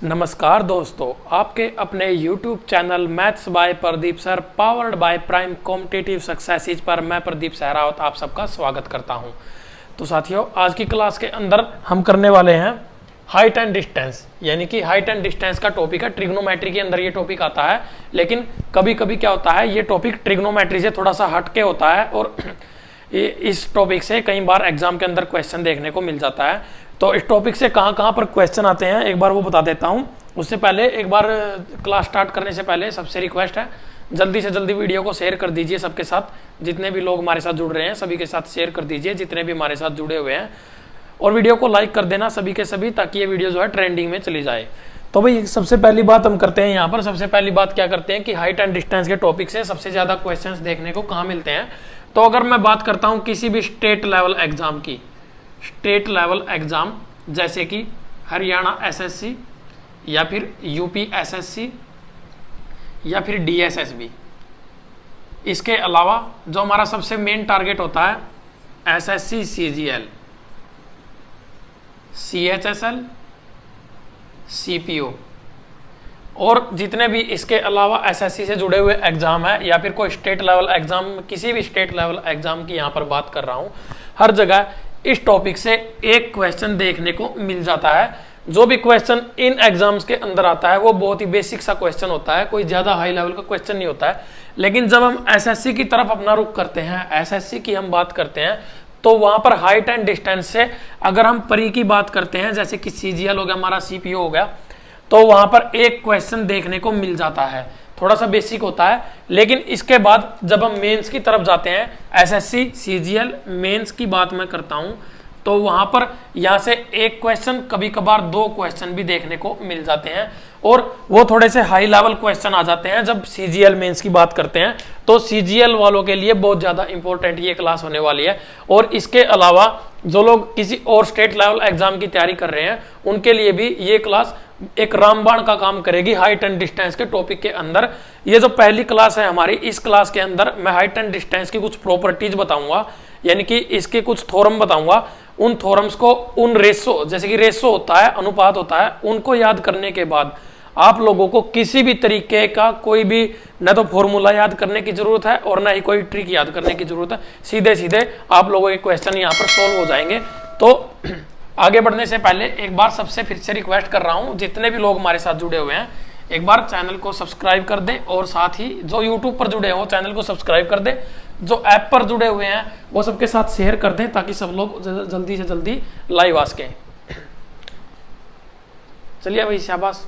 नमस्कार दोस्तों, आपके अपने YouTube channel maths by Pradeep sir powered by Prime Competitive Successes पर मैं प्रदीप सहरावत आप सबका स्वागत करता हूं। तो साथियों, आज की क्लास के अंदर हम करने वाले हैं हाइट एंड डिस्टेंस, यानी कि हाइट एंड डिस्टेंस का टॉपिक है। ट्रिग्नोमेट्री के अंदर ये टॉपिक आता है, लेकिन कभी कभी क्या होता है, ये टॉपिक ट्रिग्नोमेट्री से थोड़ा सा हटके होता है और इस टॉपिक से कई बार एग्जाम के अंदर क्वेश्चन देखने को मिल जाता है। तो इस टॉपिक से कहाँ पर क्वेश्चन आते हैं एक बार वो बता देता हूँ। उससे पहले एक बार क्लास स्टार्ट करने से पहले सबसे रिक्वेस्ट है, जल्दी से जल्दी वीडियो को शेयर कर दीजिए सबके साथ। जितने भी लोग हमारे साथ जुड़ रहे हैं सभी के साथ शेयर कर दीजिए, जितने भी हमारे साथ जुड़े हुए हैं, और वीडियो को लाइक कर देना सभी के सभी, ताकि ये वीडियो जो है ट्रेंडिंग में चली जाए। तो भाई सबसे पहली बात हम करते हैं यहाँ पर। सबसे पहली बात क्या करते हैं कि हाइट एंड डिस्टेंस के टॉपिक से सबसे ज्यादा क्वेश्चंस देखने को कहाँ मिलते हैं। तो अगर मैं बात करता हूँ किसी भी स्टेट लेवल एग्जाम की, स्टेट लेवल एग्जाम जैसे कि हरियाणा एसएससी या फिर यूपी एसएससी या फिर डीएसएसबी, इसके अलावा जो हमारा सबसे मेन टारगेट होता है एसएससी सीजीएल, सीएचएसएल, सीपीओ, और जितने भी इसके अलावा एसएससी से जुड़े हुए एग्जाम है या फिर कोई स्टेट लेवल एग्जाम, किसी भी स्टेट लेवल एग्जाम की यहाँ पर बात कर रहा हूँ, हर जगह इस टॉपिक से एक क्वेश्चन देखने को मिल जाता है। जो भी क्वेश्चन इन एग्जाम्स के अंदर आता है वो बहुत ही बेसिक सा क्वेश्चन होता है, कोई ज्यादा हाई लेवल का क्वेश्चन नहीं होता है। लेकिन जब हम एसएससी की तरफ अपना रुख करते हैं, एसएससी की हम बात करते हैं, तो वहां पर हाइट एंड डिस्टेंस से अगर हम परी की बात करते हैं, जैसे कि सीजीएल हो गया, हमारा सीपीओ हो गया, तो वहां पर एक क्वेश्चन देखने को मिल जाता है। थोड़ा सा बेसिक होता है, लेकिन इसके बाद जब हम मेंस की तरफ जाते हैं, एसएससी सीजीएल मेंस की बात मैं करता हूं, तो वहां पर यहां से एक क्वेश्चन, कभी कभार दो क्वेश्चन भी देखने को मिल जाते हैं, और वो थोड़े से हाई लेवल क्वेश्चन आ जाते हैं जब सीजीएल मेंस की बात करते हैं। तो सीजीएल वालों के लिए बहुत ज्यादा इंपॉर्टेंट ये क्लास होने वाली है। और इसके अलावा जो लोग किसी और स्टेट लेवल एग्जाम की तैयारी कर रहे हैं, उनके लिए भी ये क्लास एक रामबाण का काम करेगी हाइट एंड डिस्टेंस के टॉपिक के अंदर। ये जो पहली क्लास है हमारी, इस क्लास के अंदर मैं हाइट एंड डिस्टेंस की कुछ प्रॉपर्टीज बताऊंगा, यानी कि इसके कुछ थ्योरम बताऊंगा। उन थ्योरम्स को, उन रेशो, जैसे कि रेशो होता है, अनुपात होता है, उनको याद करने के बाद आप लोगों को किसी भी तरीके का कोई भी न तो फॉर्मूला याद करने की जरूरत है और ना ही कोई ट्रिक याद करने की जरूरत है। सीधे सीधे आप लोगों के क्वेश्चन यहाँ पर सोल्व हो जाएंगे। तो आगे बढ़ने से पहले एक बार सबसे फिर से रिक्वेस्ट कर रहा हूँ, जितने भी लोग हमारे साथ जुड़े हुए हैं, एक बार चैनल को सब्सक्राइब कर दें, और साथ ही जो यूट्यूब पर जुड़े हो चैनल को सब्सक्राइब कर दें, जो ऐप पर जुड़े हुए हैं वो सबके साथ शेयर कर दें, ताकि सब लोग जल्दी से जल्दी लाइव आ सकें। चलिए भाई, शाबाश।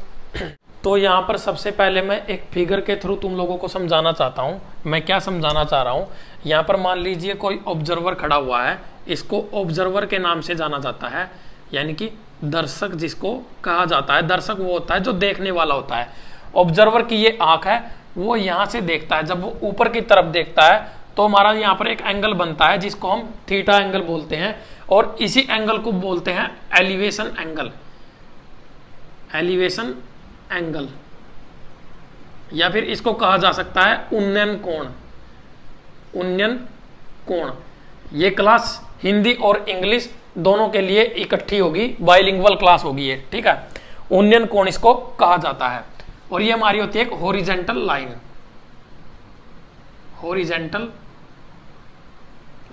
तो यहाँ पर सबसे पहले मैं एक फिगर के थ्रू तुम लोगों को समझाना चाहता हूँ। मैं क्या समझाना चाह रहा हूँ, यहाँ पर मान लीजिए कोई ऑब्जर्वर खड़ा हुआ है, इसको ऑब्जर्वर के नाम से जाना जाता है, यानी कि दर्शक जिसको कहा जाता है। दर्शक वो होता है जो देखने वाला होता है। ऑब्जर्वर की ये आंख है, वो यहाँ से देखता है। जब वो ऊपर की तरफ देखता है तो हमारा यहाँ पर एक एंगल बनता है जिसको हम थीटा एंगल बोलते हैं, और इसी एंगल को बोलते हैं एलिवेशन एंगल, एलिवेशन एंगल, या फिर इसको कहा जा सकता है उन्नयन कोण, उन्नयन कोण। ये क्लास हिंदी और इंग्लिश दोनों के लिए इकट्ठी होगी, बाइलिंगुअल क्लास होगी ये, ठीक है। उन्नयन कोण इसको कहा जाता है, और ये हमारी होती है एक हॉरिजॉन्टल लाइन, हॉरिजॉन्टल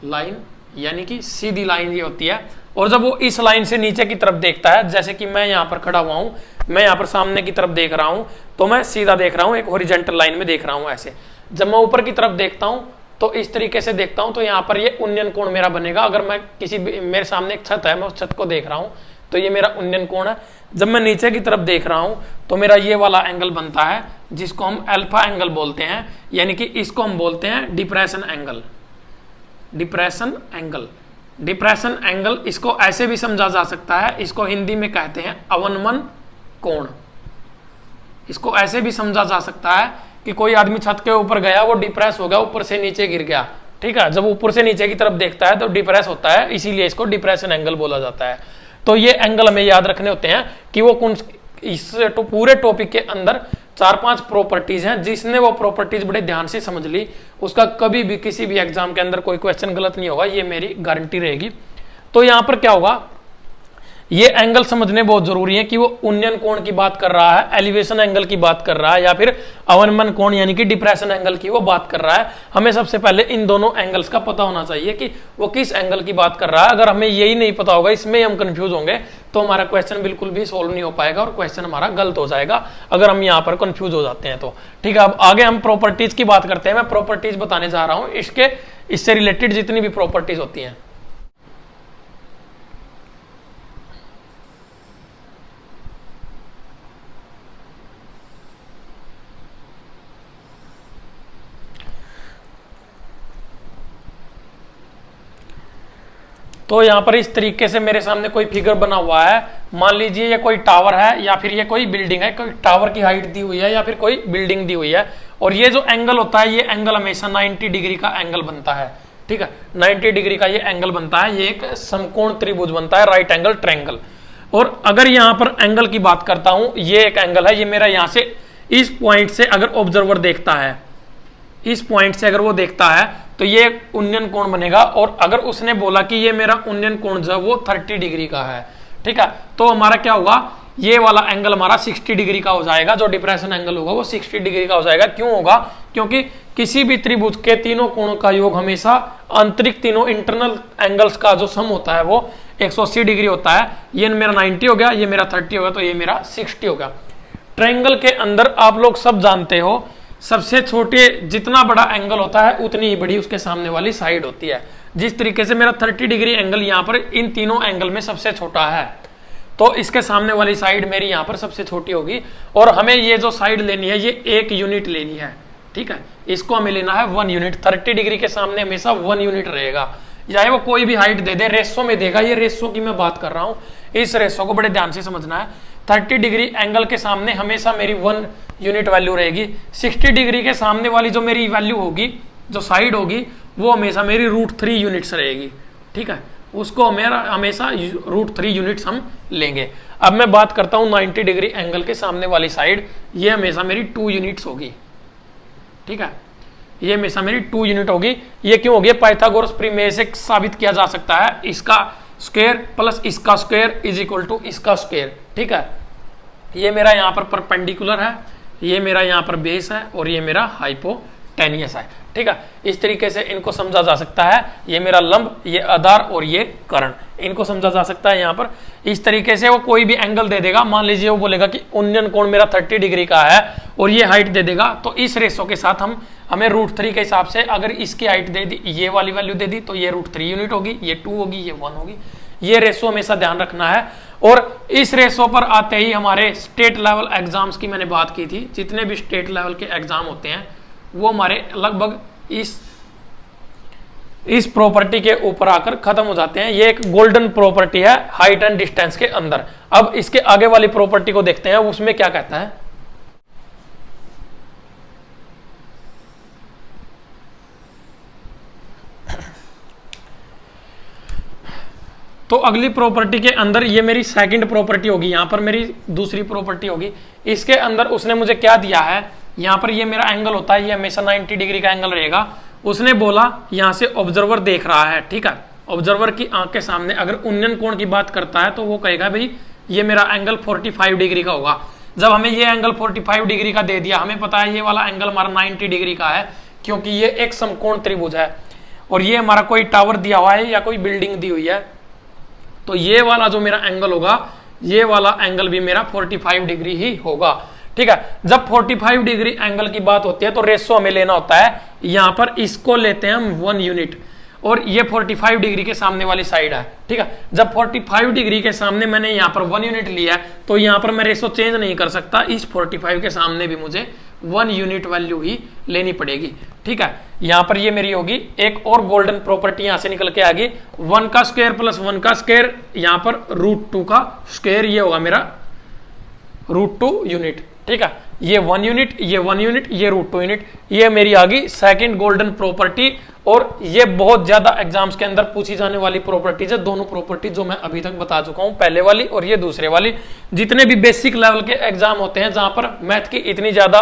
लाइन यानी कि सीधी लाइन ये होती है। और जब वो इस लाइन से नीचे की तरफ देखता है, जैसे कि मैं यहाँ पर खड़ा हुआ हूँ, मैं यहाँ पर सामने की तरफ देख रहा हूँ, तो मैं सीधा देख रहा हूँ, एक हॉरिजॉन्टल लाइन में देख रहा हूँ ऐसे। जब मैं ऊपर की तरफ देखता हूँ तो इस तरीके से देखता हूँ, तो यहाँ पर ये उन्नयन कोण मेरा बनेगा। अगर मैं मेरे सामने एक छत है, मैं उस छत को देख रहा हूँ, तो ये मेरा उन्नयन कोण है। जब मैं नीचे की तरफ देख रहा हूँ तो मेरा ये वाला एंगल बनता है, जिसको हम अल्फा एंगल बोलते हैं, यानी कि इसको हम बोलते हैं depression angle, depression angle. Depression angle इसको ऐसे भी समझा जा सकता है, इसको हिंदी में कहते हैं अवनमन कोण। इसको ऐसे भी समझा जा सकता है कि कोई आदमी छत के ऊपर गया, वो डिप्रेस हो गया, ऊपर से नीचे गिर गया, ठीक है। जब ऊपर से नीचे की तरफ देखता है तो डिप्रेस होता है, इसीलिए इसको डिप्रेशन एंगल बोला जाता है। तो ये एंगल हमें याद रखने होते हैं कि वो कौन, इस पूरे टॉपिक के अंदर 4-5 प्रॉपर्टीज हैं। जिसने वो प्रॉपर्टीज बड़े ध्यान से समझ ली, उसका कभी भी किसी भी एग्जाम के अंदर कोई क्वेश्चन गलत नहीं होगा, ये मेरी गारंटी रहेगी। तो यहाँ पर क्या होगा, ये एंगल समझने बहुत जरूरी है कि वो उन्नयन कोण की बात कर रहा है, एलिवेशन एंगल की बात कर रहा है, या फिर अवनमन कोण यानी कि डिप्रेशन एंगल की वो बात कर रहा है। हमें सबसे पहले इन दोनों एंगल्स का पता होना चाहिए कि वो किस एंगल की बात कर रहा है। अगर हमें यही नहीं पता होगा, इसमें हम कंफ्यूज होंगे, तो हमारा क्वेश्चन बिल्कुल भी सोल्व नहीं हो पाएगा और क्वेश्चन हमारा गलत हो जाएगा अगर हम यहाँ पर कंफ्यूज हो जाते हैं तो। ठीक है, अब आगे हम प्रॉपर्टीज की बात करते हैं। मैं प्रॉपर्टीज बताने जा रहा हूँ, इससे रिलेटेड जितनी भी प्रॉपर्टीज होती हैं। तो यहां पर इस तरीके से मेरे सामने कोई फिगर बना हुआ है। मान लीजिए ये कोई टावर है या फिर ये कोई बिल्डिंग है, कोई टावर की हाइट दी हुई है या फिर कोई बिल्डिंग दी हुई है, और ये जो एंगल होता है, ये एंगल हमेशा 90 डिग्री का एंगल बनता है। ठीक है, 90 डिग्री का ये एंगल बनता है, ये एक समकोण त्रिभुज बनता है, राइट एंगल ट्रायंगल। और अगर यहां पर एंगल की बात करता हूं, ये एक एंगल है, ये मेरा यहां से इस पॉइंट से अगर ऑब्जर्वर देखता है, इस पॉइंट से अगर वो देखता है तो ये उन्नयन कोण बनेगा। और अगर उसने बोला कि ये मेरा उन्नयन कोण जो है वो 30 डिग्री का है, ठीक है, तो हमारा क्या होगा, ये वाला एंगल हमारा 60 डिग्री का हो जाएगा। जो डिप्रेशन एंगल होगा वो 60 डिग्री का हो जाएगा। क्यों होगा? क्योंकि किसी भी त्रिभुज के तीनों कोणों का योग हमेशा आंतरिक तीनों इंटरनल एंगल्स का जो सम होता है वो 180 डिग्री होता है। ये मेरा 90 हो गया, ये मेरा 30 हो गया, तो ये मेरा 60 हो गया। ट्रायंगल के अंदर आप लोग सब जानते हो, सबसे छोटे जितना बड़ा एंगल होता है उतनी ही बड़ी उसके सामने वाली साइड होती है। जिस तरीके से मेरा 30 डिग्री एंगल यहाँ पर इन तीनों एंगल में सबसे छोटा है, तो इसके सामने वाली साइड मेरी यहाँ पर सबसे छोटी होगी। और हमें ये जो साइड लेनी है ये 1 यूनिट लेनी है। ठीक है, इसको हमें लेना है 1 यूनिट। 30 डिग्री के सामने हमेशा 1 यूनिट रहेगा, चाहे वो कोई भी हाइट दे दे, रेशो में देगा। ये रेशो की मैं बात कर रहा हूँ, इस रेशो को बड़े ध्यान से समझना है। 30 डिग्री एंगल के सामने हमेशा मेरी 1 यूनिट वैल्यू रहेगी। 60 डिग्री के सामने वाली जो मेरी वैल्यू होगी, जो साइड होगी, वो हमेशा मेरी √3 यूनिट्स रहेगी। ठीक है, उसको मेरा हमेशा √3 यूनिट्स हम लेंगे। अब मैं बात करता हूँ 90 डिग्री एंगल के सामने वाली साइड, ये हमेशा मेरी 2 यूनिट्स होगी। ठीक है, ये हमेशा मेरी 2 यूनिट होगी। ये क्यों होगी? पाइथागोरस प्रमेय से साबित किया जा सकता है, इसका स्क्वायर प्लस इसका स्क्वायर इज इक्वल टू इसका स्क्वायर। ठीक है, ये मेरा यहाँ पर परपेंडिकुलर है, ये मेरा यहाँ पर बेस है, और ये मेरा हाइपोटेनियस है। ठीक है, इस तरीके से इनको समझा जा सकता है। ये मेरा लंब, ये आधार और ये कर्ण, इनको समझा जा सकता है। यहाँ पर इस तरीके से वो कोई भी एंगल दे देगा। मान लीजिए वो बोलेगा कि उन्नयन कोण मेरा 30 डिग्री का है और ये हाइट दे देगा, तो इस रेशो के साथ हमें √3 के हिसाब से अगर इसकी हाइट दे दी, ये वाली वैल्यू दे दी, तो ये √3 यूनिट होगी, ये 2 होगी, ये 1 होगी। ये रेशो हमेशा ध्यान रखना है। और इस रेशो पर आते ही हमारे स्टेट लेवल एग्जाम्स की मैंने बात की थी, जितने भी स्टेट लेवल के एग्जाम होते हैं वो हमारे लगभग इस प्रॉपर्टी के ऊपर आकर खत्म हो जाते हैं। ये एक गोल्डन प्रॉपर्टी है हाइट एंड डिस्टेंस के अंदर। अब इसके आगे वाली प्रॉपर्टी को देखते हैं, उसमें क्या कहता है। तो अगली प्रॉपर्टी के अंदर ये मेरी सेकंड प्रॉपर्टी होगी, यहां पर मेरी दूसरी प्रॉपर्टी होगी। इसके अंदर उसने मुझे क्या दिया है, यहां पर ये मेरा एंगल होता है, ये हमेशा 90 डिग्री का एंगल रहेगा। उसने बोला यहां से ऑब्जर्वर देख रहा है। ठीक है, ऑब्जर्वर की आंख के सामने अगर उन्नयन कोण की बात करता है तो वो कहेगा भाई ये मेरा एंगल 45 डिग्री का होगा। जब हमें ये एंगल 45 डिग्री का दे दिया, हमें पता है ये वाला एंगल हमारा 90 डिग्री का है, क्योंकि ये एक समकोण त्रिभुज है और ये हमारा कोई टावर दिया हुआ है या कोई बिल्डिंग दी हुई है। तो ये वाला जो मेरा एंगल होगा, ये वाला एंगल भी मेरा 45 डिग्री ही होगा। ठीक है, जब 45 डिग्री एंगल की बात होती है तो रेशो हमें लेना होता है, यहां पर इसको लेते हैं हम 1 यूनिट, और ये 45 डिग्री के सामने वाली साइड है। ठीक है, जब 45 डिग्री के सामने मैंने यहाँ पर 1 यूनिट लिया है, तो यहाँ पर मैं रेशो चेंज नहीं कर सकता। इस 45 के सामने भी मुझे 1 यूनिट वैल्यू ही लेनी पड़ेगी। ठीक है, यहाँ पर ये मेरी होगी एक और गोल्डन प्रॉपर्टी यहाँ से निकल के आ गई, 1 का स्क्वायर प्लस 1 का स्क्वायर, यहाँ पर √2 का स्क्वायर, ये होगा मेरा √2 यूनिट। ठीक है, ये 1 यूनिट, ये 1 यूनिट, ये √2 यूनिट, ये मेरी आ गई सेकेंड गोल्डन प्रॉपर्टी। और ये बहुत ज्यादा एग्जाम्स के अंदर पूछी जाने वाली प्रॉपर्टीज है, दोनों प्रॉपर्टी जो मैं अभी तक बता चुका हूं, पहले वाली और ये दूसरे वाली। जितने भी बेसिक लेवल के एग्जाम होते हैं जहां पर मैथ की इतनी ज्यादा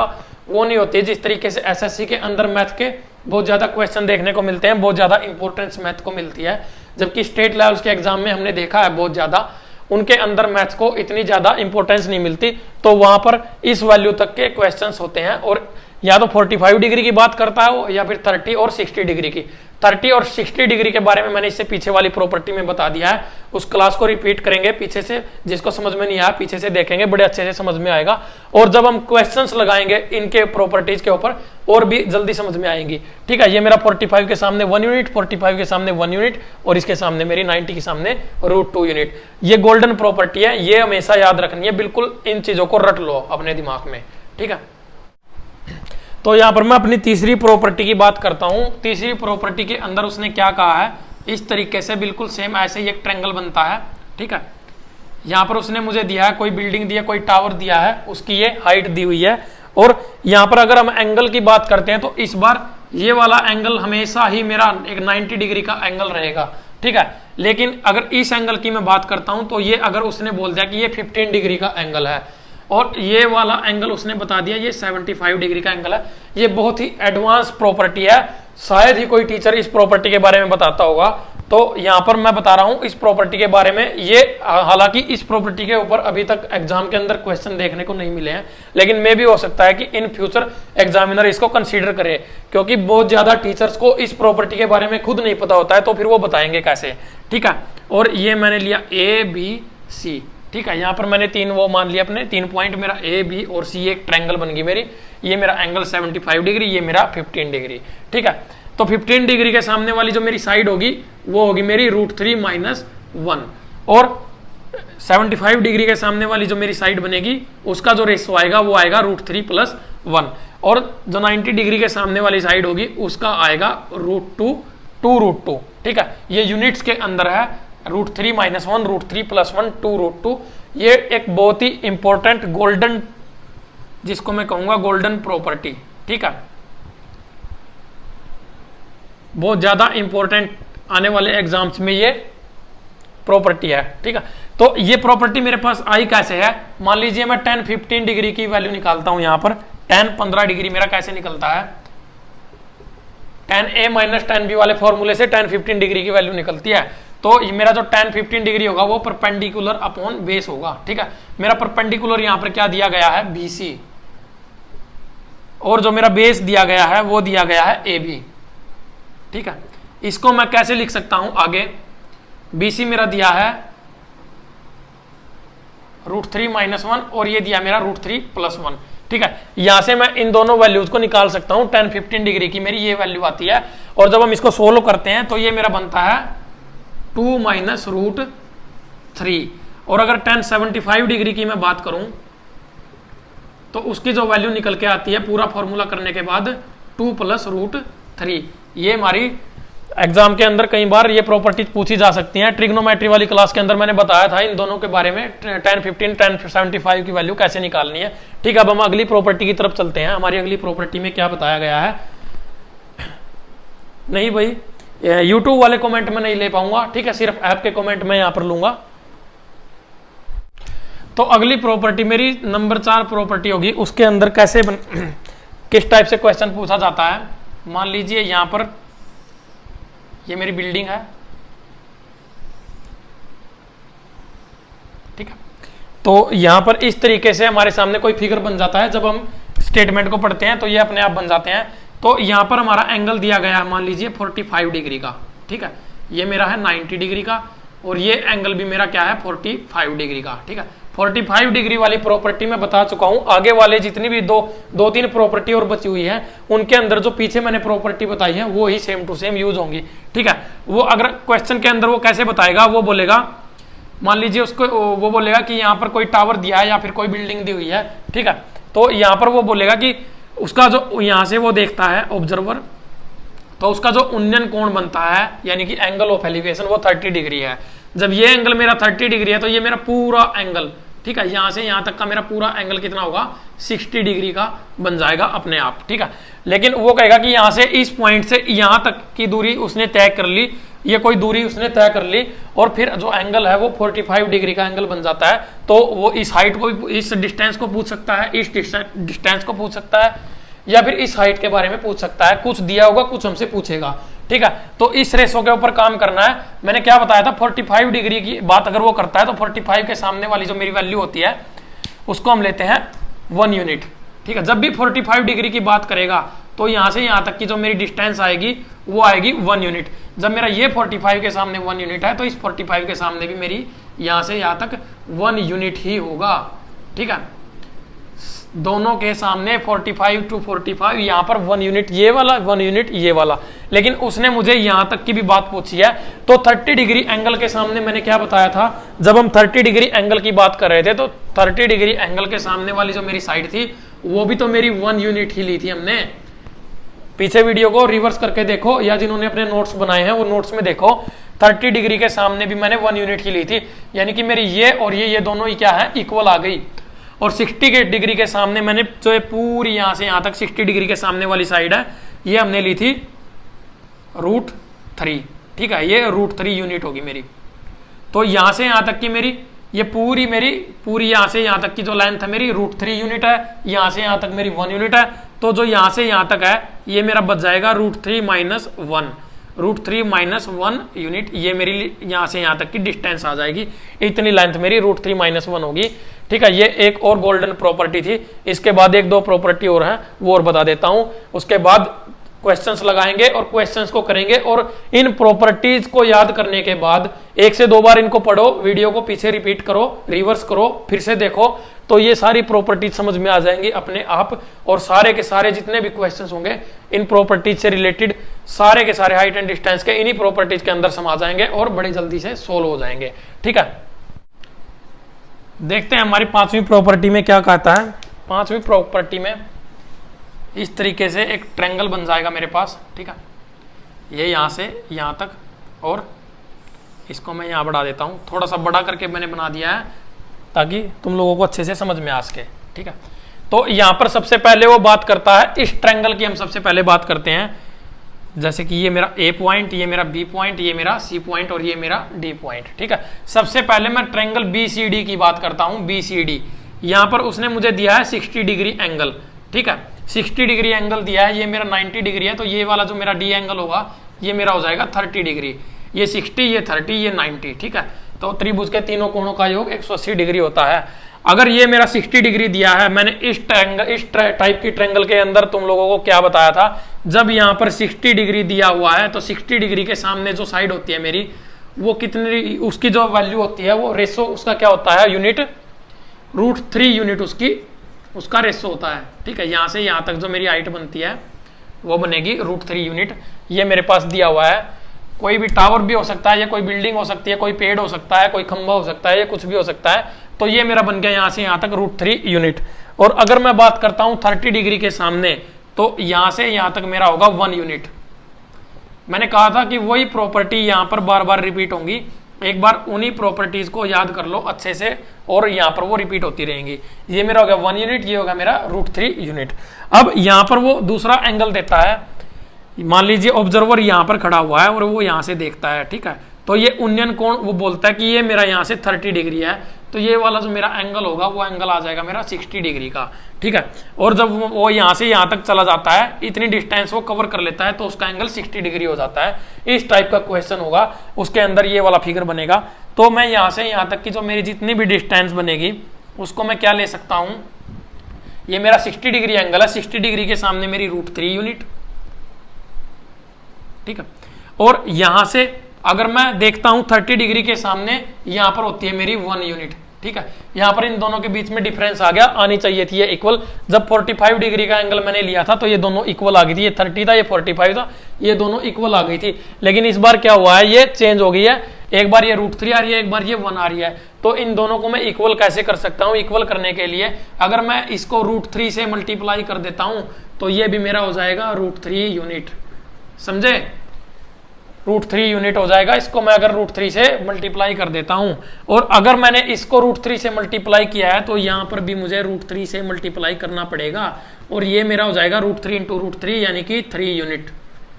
वो नहीं होती है, जिस तरीके से एसएससी के अंदर मैथ के बहुत ज्यादा क्वेश्चन देखने को मिलते हैं, बहुत ज्यादा इंपॉर्टेंस मैथ को मिलती है, जबकि स्टेट लेवल्स के एग्जाम में हमने देखा है बहुत ज्यादा उनके अंदर मैथ्स को इतनी ज्यादा इंपॉर्टेंस नहीं मिलती, तो वहां पर इस वैल्यू तक के क्वेश्चंस होते हैं, और या तो 45 डिग्री की बात करता है वो, या फिर 30 और 60 डिग्री की। 30 और 60 डिग्री के बारे में मैंने इससे पीछे वाली प्रॉपर्टी में बता दिया है, उस क्लास को रिपीट करेंगे पीछे से, जिसको समझ में नहीं आया पीछे से देखेंगे, बड़े अच्छे से समझ में आएगा। और जब हम क्वेश्चंस लगाएंगे इनके प्रॉपर्टीज के ऊपर और भी जल्दी समझ में आएंगी। ठीक है, ये मेरा 45 के सामने 1 यूनिट, 45 के सामने 1 यूनिट, और इसके सामने मेरी 90 के सामने √2 यूनिट। ये गोल्डन प्रॉपर्टी है, ये हमेशा याद रखनी है, बिल्कुल इन चीजों को रट लो अपने दिमाग में। ठीक है, तो यहां पर मैं अपनी तीसरी प्रॉपर्टी की बात करता हूं। तीसरी प्रॉपर्टी के अंदर उसने क्या कहा है, इस तरीके से बिल्कुल सेम ऐसे ही एक ट्रायंगल बनता है। ठीक है, यहां पर उसने मुझे दिया है, कोई बिल्डिंग दिया, कोई टावर दिया है, उसकी ये हाइट दी हुई है, और यहां पर अगर हम एंगल की बात करते हैं तो इस बार ये वाला एंगल हमेशा ही मेरा एक 90 डिग्री का एंगल रहेगा। ठीक है, लेकिन अगर इस एंगल की मैं बात करता हूं तो ये अगर उसने बोल दिया कि ये 15 डिग्री का एंगल है, और ये वाला एंगल उसने बता दिया ये 75 डिग्री का एंगल है। ये बहुत ही एडवांस प्रॉपर्टी है, शायद ही कोई टीचर इस प्रॉपर्टी के बारे में बताता होगा, तो यहां पर मैं बता रहा हूं इस प्रॉपर्टी के बारे में। ये हालांकि इस प्रॉपर्टी के ऊपर अभी तक एग्जाम के अंदर क्वेश्चन देखने को नहीं मिले हैं, लेकिन मे भी हो सकता है कि इन फ्यूचर एग्जामिनर इसको कंसीडर करे, क्योंकि बहुत ज्यादा टीचर्स को इस प्रॉपर्टी के बारे में खुद नहीं पता होता है, तो फिर वो बताएंगे कैसे। ठीक है, और ये मैंने लिया ABC। ठीक है, यहां पर मैंने 3 वो मान लिया अपने 3 पॉइंट, मेरा A, B और C एक ट्रायंगल बन गई मेरी। ये मेरा एंगल 75 डिग्री, ये मेरा 15 डिग्री। ठीक है, तो 15 डिग्री के सामने वाली जो मेरी साइड होगी वो होगी मेरी √3 - 1, और 75 डिग्री के सामने वाली जो मेरी साइड बनेगी उसका जो रेशो आएगा वो आएगा √3 + 1, और जो 90 डिग्री के सामने वाली साइड होगी उसका आएगा √2। ठीक है, ये यूनिट्स के अंदर है, √3 - 1, √3 + 1, 2√2। ये एक बहुत ही इंपॉर्टेंट गोल्डन, जिसको मैं कहूंगा गोल्डन प्रॉपर्टी। ठीक है, बहुत ज्यादा इंपॉर्टेंट आने वाले एग्जाम्स में ये प्रॉपर्टी है। ठीक है, तो ये प्रॉपर्टी मेरे पास आई कैसे है, मान लीजिए मैं 10-15 डिग्री की वैल्यू निकालता हूं। यहां पर 10-15 डिग्री मेरा कैसे निकलता है, 10A - 10B वाले फॉर्मूले से 10-15 डिग्री की वैल्यू निकलती है। तो ये मेरा जो 10-15 डिग्री होगा वो परपेंडिकुलर अपॉन बेस होगा। ठीक है, मेरा परपेंडिकुलर यहां पर क्या दिया गया है, BC, और जो मेरा बेस दिया गया है वो दिया गया है AB। ठीक है, इसको मैं कैसे लिख सकता हूं आगे, BC मेरा दिया है √3 - 1, और ये दिया मेरा √3 + 1। ठीक है, यहां से मैं इन दोनों वैल्यूज को निकाल सकता हूं। 10-15 डिग्री की मेरी ये वैल्यू आती है, और जब हम इसको सोल्व करते हैं तो ये मेरा बनता है 2 - √3, और अगर 10-75 डिग्री की मैं बात करूं तो उसकी जो वैल्यू निकल के आती है पूरा फॉर्मूला करने के बाद 2 + √3। ये हमारी एग्जाम के अंदर कई बार ये प्रॉपर्टीज पूछी जा सकती हैं। ट्रिग्नोमेट्री वाली क्लास के अंदर मैंने बताया था इन दोनों के बारे में, 10-15, 10-75 की वैल्यू कैसे निकालनी है। ठीक है, अब हम अगली प्रॉपर्टी की तरफ चलते हैं। हमारी अगली प्रॉपर्टी में क्या बताया गया है, नहीं भाई YouTube वाले कमेंट में नहीं ले पाऊंगा। ठीक है, सिर्फ ऐप के कमेंट में यहां पर लूंगा। तो अगली प्रॉपर्टी मेरी नंबर 4 प्रॉपर्टी होगी, उसके अंदर कैसे किस टाइप से क्वेश्चन पूछा जाता है। मान लीजिए यहां पर ये मेरी बिल्डिंग है। ठीक है, तो यहां पर इस तरीके से हमारे सामने कोई फिगर बन जाता है। जब हम स्टेटमेंट को पढ़ते हैं तो ये अपने आप बन जाते हैं। तो यहां पर हमारा एंगल दिया गया है मान लीजिए 45 डिग्री का। ठीक है, ये मेरा है 90 डिग्री का, और ये एंगल भी मेरा क्या है 45 डिग्री का। ठीक है, 45 डिग्री वाली प्रॉपर्टी मैं बता चुका हूं। आगे वाले जितनी भी दो तीन प्रॉपर्टी और बची हुई है उनके अंदर जो पीछे मैंने प्रॉपर्टी बताई है वो ही सेम टू सेम यूज होंगी। ठीक है, वो अगर क्वेश्चन के अंदर वो कैसे बताएगा, वो बोलेगा मान लीजिए उसको वो बोलेगा कि यहाँ पर कोई टावर दिया है या फिर कोई बिल्डिंग दी हुई है। ठीक है, तो यहाँ पर वो बोलेगा कि उसका जो यहाँ से वो देखता है ऑब्जर्वर, तो उसका जो उन्नयन कोण बनता है यानी कि एंगल ऑफ एलिवेशन वो 30 डिग्री है। जब ये एंगल मेरा 30 डिग्री है तो ये मेरा पूरा एंगल, ठीक है, यहां से यहां तक का मेरा पूरा एंगल कितना होगा 60 डिग्री का बन जाएगा अपने आप। ठीक है, लेकिन वो कहेगा कि यहां से इस पॉइंट से यहां तक की दूरी उसने तय कर ली, ये कोई दूरी उसने तय कर ली, और फिर जो एंगल है वो 45 डिग्री का एंगल बन जाता है। तो वो इस हाइट को, इस डिस्टेंस को पूछ सकता है, इस डिस्टेंस को पूछ सकता है, या फिर इस हाइट के बारे में पूछ सकता है। कुछ दिया होगा, कुछ हमसे पूछेगा। ठीक है। तो इस रेशो के ऊपर काम करना है। मैंने क्या बताया था, 45 डिग्री की बात अगर वो करता है तो 45 के सामने वाली जो मेरी वैल्यू होती है उसको हम लेते हैं 1 यूनिट। ठीक है, जब भी 45 डिग्री की बात करेगा तो यहां से यहां तक की जो मेरी डिस्टेंस आएगी वो आएगी 1 यूनिट। जब मेरा ये 45 के सामने 1 यूनिट है तो इस 45 के सामने भी मेरी यहां से यहां तक 1 यूनिट ही होगा। ठीक है, दोनों के सामने 45 to 45 यहां पर 1 यूनिट ये वाला, 1 यूनिट ये वाला। लेकिन उसने मुझे यहां तक की भी बात पूछी है। तो 30 डिग्री एंगल के सामने मैंने क्या बताया था, जब हम 30 डिग्री एंगल की बात कर रहे थे तो 30 डिग्री एंगल के सामने वाली जो मेरी साइड थी वो भी तो मेरी 1 यूनिट ही ली थी हमने। पीछे वीडियो को रिवर्स करके देखो या जिन्होंने अपने नोट्स बनाए हैं वो नोट्स में देखो, 30 डिग्री के सामने भी मैंने 1 यूनिट ही ली थी। यानी कि मेरी ये और ये दोनों ही क्या है, इक्वल आ गई। और 60 के डिग्री के सामने मैंने जो है पूरी यहां से यहां तक 60 डिग्री के सामने वाली साइड है ये हमने ली थी √3। ठीक है, ये √3 यूनिट होगी मेरी। तो यहां से यहां तक की मेरी ये पूरी यहां से यहां तक की जो लेंथ है मेरी √3 यूनिट है, यहां से यहां तक मेरी 1 यूनिट है। तो जो यहां से यहां तक है ये मेरा बच जाएगा √3 - 1 यूनिट। ये मेरी यहां से यहां तक की डिस्टेंस आ जाएगी, इतनी लेंथ मेरी √3 - 1 होगी। ठीक है, ये एक और गोल्डन प्रॉपर्टी थी। इसके बाद 1-2 प्रॉपर्टी और हैं वो और बता देता हूं। उसके बाद क्वेश्चंस लगाएंगे और क्वेश्चंस को करेंगे। और इन प्रॉपर्टीज को याद करने के बाद 1 से 2 बार इनको पढ़ो, वीडियो को पीछे रिपीट करो, रिवर्स करो, फिर से देखो, तो ये सारी प्रॉपर्टीज समझ में आ जाएंगी अपने आप। और सारे के सारे जितने भी क्वेश्चंस होंगे इन प्रॉपर्टीज से रिलेटेड सारे के सारे हाइट एंड डिस्टेंस के इन्हीं प्रॉपर्टीज के अंदर समा जाएंगे और बड़ी जल्दी से सोल्व हो जाएंगे। ठीक है, देखते हैं हमारी 5वीं प्रॉपर्टी में क्या कहता है। 5वीं प्रॉपर्टी में इस तरीके से एक ट्रायंगल बन जाएगा मेरे पास। ठीक है, ये यहां से यहां तक, और इसको मैं यहां बढ़ा देता हूं, थोड़ा सा बड़ा करके मैंने बना दिया है ताकि तुम लोगों को अच्छे से समझ में आ सके। ठीक है, तो यहां पर सबसे पहले वो बात करता है इस ट्रायंगल की, हम सबसे पहले बात करते हैं। जैसे कि ये मेरा A पॉइंट, ये मेरा B पॉइंट, ये मेरा C पॉइंट और ये मेरा D पॉइंट। ठीक है, सबसे पहले मैं ट्रायंगल BCD की बात करता हूं। BCD यहां पर उसने मुझे दिया है 60 डिग्री एंगल। ठीक है, 60 डिग्री एंगल दिया है, ये मेरा 90 डिग्री है। तो ये वाला जो मेरा D एंगल होगा ये मेरा हो जाएगा 30 डिग्री। ये 60, ये 30, ये 90। ठीक है, तो त्रिभुज के तीनों कोणों का योग 180 डिग्री होता है। अगर ये मेरा 60 डिग्री दिया है, मैंने इस टाइप की ट्रायंगल के अंदर तुम लोगों को क्या बताया था, जब यहाँ पर 60 डिग्री दिया हुआ है तो 60 डिग्री के सामने जो साइड होती है मेरी वो कितनी, उसकी जो वैल्यू होती है वो रेशो उसका क्या होता है, यूनिट √3 यूनिट उसका रेशो होता है। ठीक है, यहाँ से यहाँ तक जो मेरी हाइट बनती है वो बनेगी √3 यूनिट। ये मेरे पास दिया हुआ है। कोई भी टावर भी हो सकता है, या कोई बिल्डिंग हो सकती है, कोई पेड़ हो सकता है, कोई खंभा हो सकता है, या कुछ भी हो सकता है। तो ये मेरा बन गया यहाँ से यहाँ तक √3 यूनिट। और अगर मैं बात करता हूँ 30 डिग्री के सामने तो यहाँ से यहाँ तक मेरा होगा 1 यूनिट। मैंने कहा था कि वही प्रॉपर्टी यहाँ पर बार बार रिपीट होंगी, एक बार उन्हीं प्रॉपर्टीज को याद कर लो अच्छे से और यहाँ पर वो रिपीट होती रहेंगी। ये मेरा हो गया 1 यूनिट, ये होगा मेरा √3 यूनिट। अब यहाँ पर वो दूसरा एंगल देता है। मान लीजिए ऑब्जर्वर यहाँ पर खड़ा हुआ है और वो यहाँ से देखता है। ठीक है, तो ये उन्नयन कोण वो बोलता है कि ये मेरा यहाँ से 30 डिग्री है, तो ये वाला जो मेरा एंगल होगा वो एंगल आ जाएगा मेरा 60 डिग्री का। ठीक है, और जब वो यहाँ से यहाँ तक चला जाता है, इतनी डिस्टेंस वो कवर कर लेता है, तो उसका एंगल 60 डिग्री हो जाता है। इस टाइप का क्वेश्चन होगा, उसके अंदर ये वाला फिगर बनेगा। तो मैं यहाँ से यहाँ तक की जो मेरी जितनी भी डिस्टेंस बनेगी उसको मैं क्या ले सकता हूँ, ये मेरा 60 डिग्री एंगल है, 60 डिग्री के सामने मेरी √3 यूनिट। ठीक है, और यहां से अगर मैं देखता हूं 30 डिग्री के सामने यहां पर होती है मेरी 1 यूनिट। ठीक है, यहां पर इन दोनों के बीच में डिफरेंस आ गया, आनी चाहिए थी ये इक्वल। जब 45 डिग्री का एंगल मैंने लिया था तो ये दोनों इक्वल आ गई थी, ये 30 था, ये 45 था, ये दोनों इक्वल आ गई थी। लेकिन इस बार क्या हुआ है, ये चेंज हो गई है, एक बार ये √3 आ रही है, एक बार ये 1 आ रही है। तो इन दोनों को मैं इक्वल कैसे कर सकता हूं, इक्वल करने के लिए अगर मैं इसको √3 से मल्टीप्लाई कर देता हूं तो ये भी मेरा हो जाएगा √3 यूनिट। समझे, √3 यूनिट हो जाएगा। इसको मैं अगर √3 से मल्टीप्लाई कर देता हूं, और अगर मैंने इसको √3 से मल्टीप्लाई किया है तो यहां पर भी मुझे √3 से मल्टीप्लाई करना पड़ेगा, और ये मेरा हो जाएगा √3 × √3 यानी कि 3 यूनिट।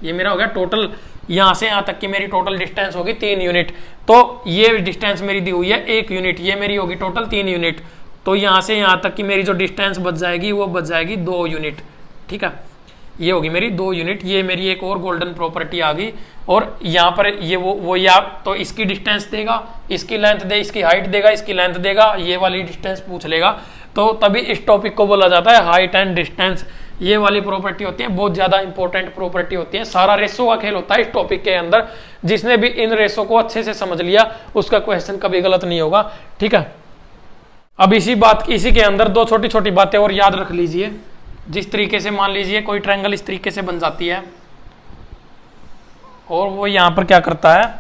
ये मेरा हो गया टोटल, यहां से यहां तक की मेरी टोटल डिस्टेंस होगी 3 यूनिट। तो ये डिस्टेंस मेरी दी हुई है 1 यूनिट, ये मेरी होगी टोटल 3 यूनिट। तो यहां से यहां तक की मेरी जो डिस्टेंस बच जाएगी वो बच जाएगी 2 यूनिट। ठीक है, ये होगी मेरी 2 यूनिट। ये मेरी एक और गोल्डन प्रॉपर्टी आ गई। और यहाँ पर ये वो या तो इसकी डिस्टेंस देगा, इसकी लेंथ दे, इसकी हाइट देगा, इसकी लेंथ देगा, ये वाली डिस्टेंस पूछ लेगा। तो तभी इस टॉपिक को बोला जाता है हाइट एंड डिस्टेंस। ये वाली प्रॉपर्टी होती है, बहुत ज्यादा इंपॉर्टेंट प्रॉपर्टी होती है। सारा रेशो का खेल होता है इस टॉपिक के अंदर। जिसने भी इन रेशो को अच्छे से समझ लिया उसका क्वेश्चन कभी गलत नहीं होगा, ठीक है। अब इसी के अंदर 2 छोटी छोटी बातें और याद रख लीजिए। जिस तरीके से मान लीजिए कोई ट्रायंगल इस तरीके से बन जाती है और वो यहाँ पर क्या करता है,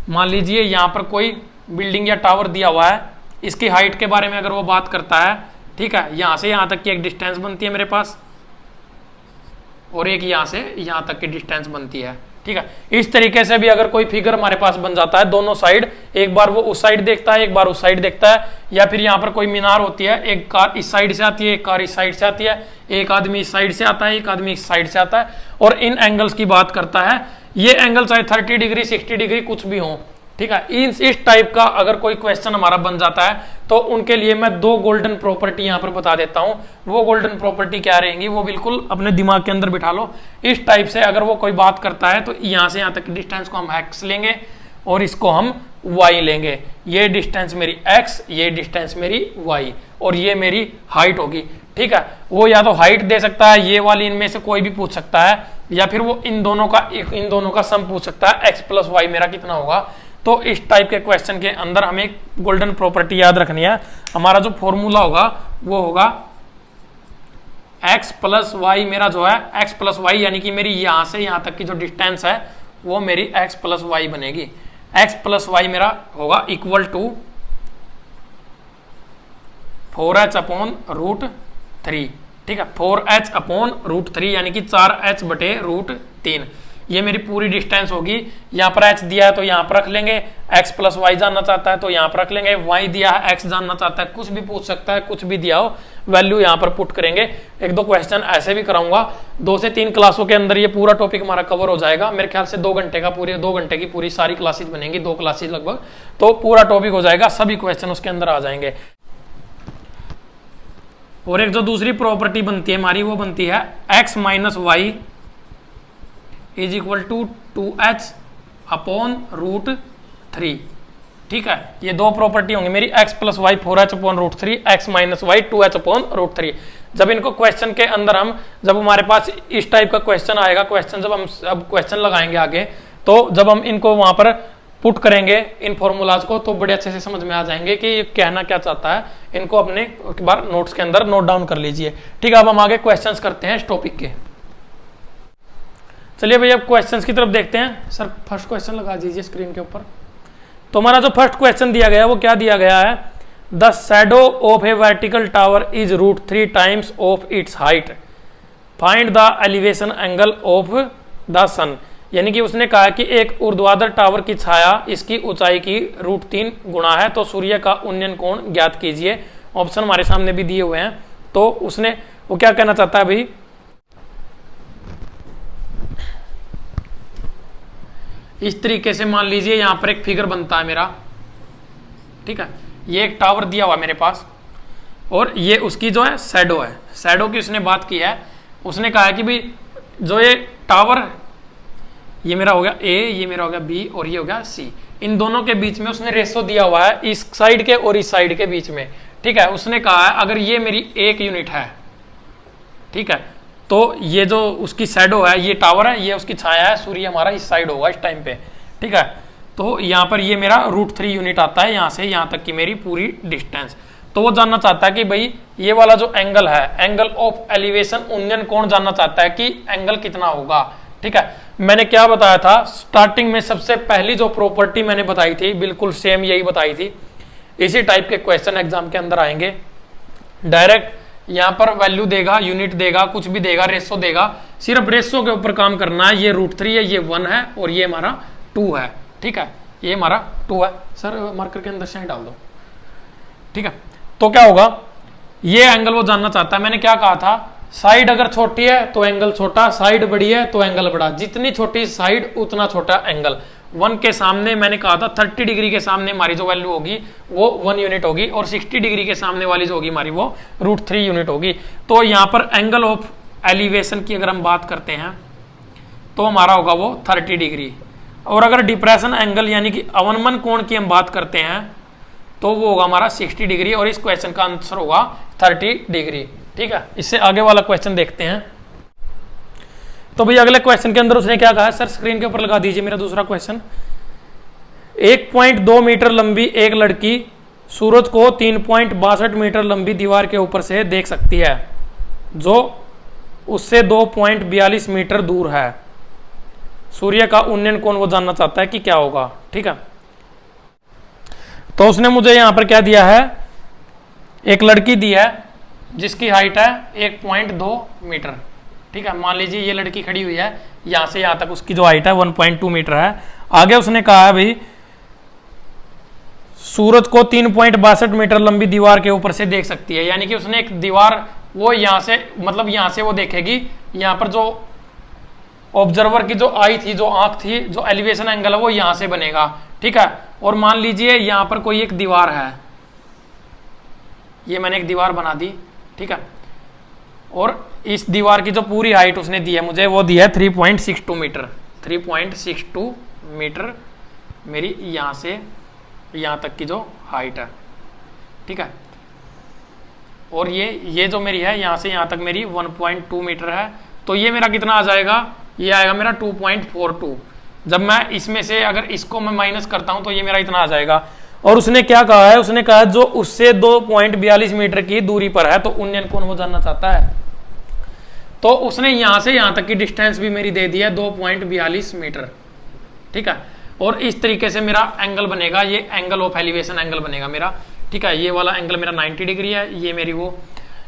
मान लीजिए यहाँ पर कोई बिल्डिंग या टावर दिया हुआ है, इसकी हाइट के बारे में अगर वो बात करता है, ठीक है, यहाँ से यहाँ तक की एक डिस्टेंस बनती है मेरे पास और एक यहाँ से यहाँ तक की डिस्टेंस बनती है, ठीक है। इस तरीके से भी अगर कोई फिगर हमारे पास बन जाता है, दोनों साइड, एक बार वो उस साइड देखता है, एक बार उस साइड देखता है, या फिर यहाँ पर कोई मीनार होती है, एक कार इस साइड से आती है, एक कार इस साइड से आती है, एक आदमी इस साइड से आता है, एक आदमी इस साइड से आता है, और इन एंगल्स की बात करता है। ये एंगल चाहे 30 डिग्री 60 डिग्री कुछ भी हो, ठीक है। इस टाइप का अगर कोई क्वेश्चन हमारा बन जाता है तो उनके लिए मैं 2 गोल्डन प्रॉपर्टी यहां पर बता देता हूं। वो गोल्डन प्रॉपर्टी क्या रहेंगी वो बिल्कुल अपने दिमाग के अंदर बिठा लो। इस टाइप से अगर वो कोई बात करता है तो यहां से यहां तक डिस्टेंस को हम x लेंगे और इसको हम y लेंगे। ये डिस्टेंस मेरी x, ये डिस्टेंस मेरी y और ये मेरी हाइट होगी, ठीक है। वो या तो हाइट दे सकता है, ये वाली इनमें से कोई भी पूछ सकता है, या फिर वो इन दोनों का सम पूछ सकता है, x + y मेरा कितना होगा। तो इस टाइप के क्वेश्चन के अंदर हमें एक गोल्डन प्रॉपर्टी याद रखनी है। हमारा जो फॉर्मूला होगा वो होगा x + y, मेरा जो है x + y, यानी कि मेरी यहां से यहां तक की जो डिस्टेंस है वो मेरी x + y बनेगी। x + y मेरा होगा इक्वल टू 4h/√3, ठीक है, 4h/√3 यानी कि 4h/√3। ये मेरी पूरी डिस्टेंस होगी। यहाँ पर h दिया है तो यहाँ पर रख लेंगे, x + y जानना चाहता है तो यहाँ पर रख लेंगे, y दिया है, x जानना चाहता है, कुछ भी पूछ सकता है, कुछ भी दिया हो वैल्यू यहाँ पर पुट करेंगे। 1-2 क्वेश्चन ऐसे भी कराऊंगा। 2 से 3 क्लासों के अंदर ये पूरा टॉपिक हमारा कवर हो जाएगा। मेरे ख्याल से 2 घंटे की पूरी सारी क्लासेज बनेंगी, 2 क्लासेज लगभग, तो पूरा टॉपिक हो जाएगा, सभी क्वेश्चन उसके अंदर आ जाएंगे। और एक जो दूसरी प्रॉपर्टी बनती है हमारी वो बनती है x - y = 2h/√3, ठीक है। ये 2 प्रॉपर्टी होंगी मेरी, x + y 4h/√3, x - y 2h/√3। जब इनको क्वेश्चन के अंदर जब हमारे पास इस टाइप का क्वेश्चन आएगा, जब हम अब क्वेश्चन लगाएंगे आगे, तो जब हम इनको वहां पर पुट करेंगे इन फॉर्मूलाज को, तो बड़े अच्छे से समझ में आ जाएंगे कि ये कहना क्या चाहता है। इनको अपने एक बार नोट्स के अंदर नोट डाउन कर लीजिए, ठीक है। अब हम आगे क्वेश्चंस करते हैं इस टॉपिक के। चलिए भाई अब क्वेश्चंस की तरफ देखते हैं। सर फर्स्ट क्वेश्चन लगा दीजिए स्क्रीन के ऊपर। तो हमारा जो फर्स्ट क्वेश्चन दिया गया है वो क्या दिया गया है, the shadow of a vertical tower is √3 times of its height, find the elevation angle of the sun. यानी कि उसने कहा कि एक ऊर्ध्वाधर टावर की छाया इसकी ऊंचाई की √3 गुना है, तो सूर्य का उन्नयन कोण ज्ञात कीजिए। ऑप्शन हमारे सामने भी दिए हुए हैं। तो उसने वो क्या कहना चाहता है भाई, इस तरीके से मान लीजिए यहां पर एक फिगर बनता है मेरा, ठीक है। ये एक टावर दिया हुआ मेरे पास और ये उसकी जो है शैडो है। शैडो की उसने बात की है। उसने कहा है कि भाई जो ये टावर, ये मेरा हो गया A, ये मेरा हो गया B और ये हो गया C, इन दोनों के बीच में उसने रेशो दिया हुआ है इस साइड के और इस साइड के बीच में, ठीक है। उसने कहा है अगर ये मेरी 1 यूनिट है, ठीक है, तो ये जो उसकी शैडो है, ये टावर है, ये उसकी छाया है, सूर्य हमारा इस साइड होगा इस टाइम पे, ठीक है। तो यहाँ पर ये मेरा √3 यूनिट आता है, यहाँ से यहाँ तक की मेरी पूरी डिस्टेंस। तो वो जानना चाहता है कि भाई ये वाला जो एंगल है, एंगल ऑफ एलिवेशन, उन्नयन कोण जानना चाहता है कि एंगल कितना होगा, ठीक है। मैंने क्या बताया था स्टार्टिंग में, सबसे पहली जो प्रॉपर्टी मैंने बताई थी बिल्कुल सेम यही बताई थी। इसी टाइप के क्वेश्चन एग्जाम के अंदर आएंगे। डायरेक्ट यहाँ पर वैल्यू देगा, यूनिट देगा, कुछ भी देगा, रेशो देगा, सिर्फ रेशो के ऊपर काम करना है। ये √3 है, ये 1 है और ये हमारा 2 है, ठीक है। ये हमारा 2 है। सर मार्कर के अंदर से डाल दो, ठीक है। तो क्या होगा, ये एंगल वो जानना चाहता है। मैंने क्या कहा था, साइड अगर छोटी है तो एंगल छोटा, साइड बड़ी है तो एंगल बड़ा। जितनी छोटी साइड उतना छोटा एंगल। 1 के सामने मैंने कहा था 30 डिग्री के सामने हमारी जो वैल्यू होगी वो 1 यूनिट होगी और 60 डिग्री के सामने वाली जो होगी हमारी वो √3 यूनिट होगी। तो यहाँ पर एंगल ऑफ एलिवेशन की अगर हम बात करते हैं तो हमारा होगा वो 30 डिग्री। और अगर डिप्रेशन एंगल यानी कि अवनमन कोण की हम बात करते हैं तो वो होगा हमारा 60 डिग्री और इस क्वेश्चन का आंसर होगा 30 डिग्री। ठीक है, इससे आगे वाला क्वेश्चन देखते हैं। तो भाई अगले क्वेश्चन के अंदर उसने क्या कहा है, सर स्क्रीन के ऊपर लगा दीजिए मेरा दूसरा क्वेश्चन। 1.2 मीटर लंबी एक लड़की सूरज को 3.62 मीटर लंबी दीवार के ऊपर से देख सकती है जो उससे 2.42 मीटर दूर है। सूर्य का उन्नयन कोण वो जानना चाहता है कि क्या होगा। ठीक है, तो उसने मुझे यहां पर क्या दिया है, एक लड़की दी है जिसकी हाइट है 1.2 मीटर। ठीक है, मान लीजिए ये लड़की खड़ी हुई है, यहां से यहां तक उसकी जो हाइट है 1.2 मीटर है। आगे उसने कहा है भाई सूरज को 3.62 मीटर लंबी दीवार के ऊपर से देख सकती है, यानी कि उसने एक दीवार वो यहां से मतलब यहां से वो देखेगी, यहां पर जो ऑब्जर्वर की जो आई थी, जो आंख थी, जो एलिवेशन एंगल है वो यहां से बनेगा। ठीक है, और मान लीजिए यहां पर कोई एक दीवार है, ये मैंने एक दीवार बना दी। ठीक है, और इस दीवार की जो पूरी हाइट उसने दी है मुझे, वो दी है 3.62 मीटर। 3.62 मीटर मेरी यहां से यहां तक की जो हाइट है। ठीक है, और ये जो मेरी है यहां से यहां तक मेरी 1.2 मीटर है, तो ये मेरा कितना आ जाएगा, ये आएगा मेरा 2.42। जब मैं इसमें से अगर इसको मैं माइनस करता हूं तो ये मेरा इतना आ जाएगा। और उसने क्या कहा है, उसने कहा जो उससे 2.42 मीटर की दूरी पर है, तो उन्नयन कोण वो जानना चाहता है। तो उसने यहां से यहां तक की डिस्टेंस भी मेरी दे दी है 2.42 मीटर। ठीक है, और इस तरीके से मेरा एंगल बनेगा, ये एंगल ऑफ एलिवेशन एंगल बनेगा मेरा। ठीक है, ये वाला एंगल मेरा 90 डिग्री है, ये मेरी वो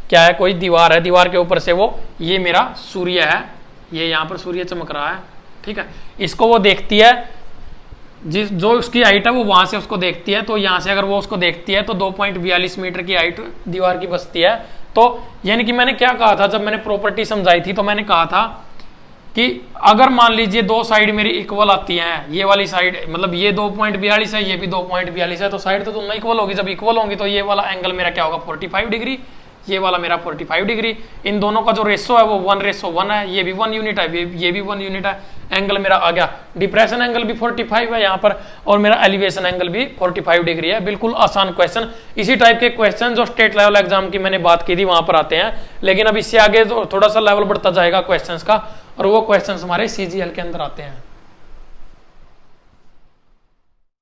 क्या है, कोई दीवार है, दीवार के ऊपर से वो ये मेरा सूर्य है, ये यहाँ पर सूर्य चमक रहा है। ठीक है, इसको वो देखती है, जिस जो उसकी हाइट है वो वहां से उसको देखती है, तो यहाँ से अगर वो उसको देखती है तो 2.42 मीटर की हाइट दीवार की बचती है। तो यानी कि मैंने क्या कहा था, जब मैंने प्रॉपर्टी समझाई थी तो मैंने कहा था कि अगर मान लीजिए दो साइड मेरी इक्वल आती हैं, ये वाली साइड मतलब ये 2.42 है, ये भी 2.42 है, तो साइड तो दोनों इक्वल होगी। जब इक्वल होंगी तो ये वाला एंगल मेरा क्या होगा 45 डिग्री, ये वाला मेरा 45 डिग्री। इन दोनों का जो रेशो है वो 1:1 है, ये भी 1 यूनिट है, ये भी 1 यूनिट है। एंगल मेरा आ गया, डिप्रेशन एंगल भी 45 है यहाँ पर, और मेरा एलिवेशन एंगल भी 45 डिग्री है। बिल्कुल आसान क्वेश्चन। इसी टाइप के क्वेश्चन जो स्टेट लेवल एग्जाम की मैंने बात की थी वहां पर आते हैं, लेकिन अब इससे आगे थोड़ा सा लेवल बढ़ता जाएगा क्वेश्चन का, और वो क्वेश्चन हमारे CGL के अंदर आते हैं।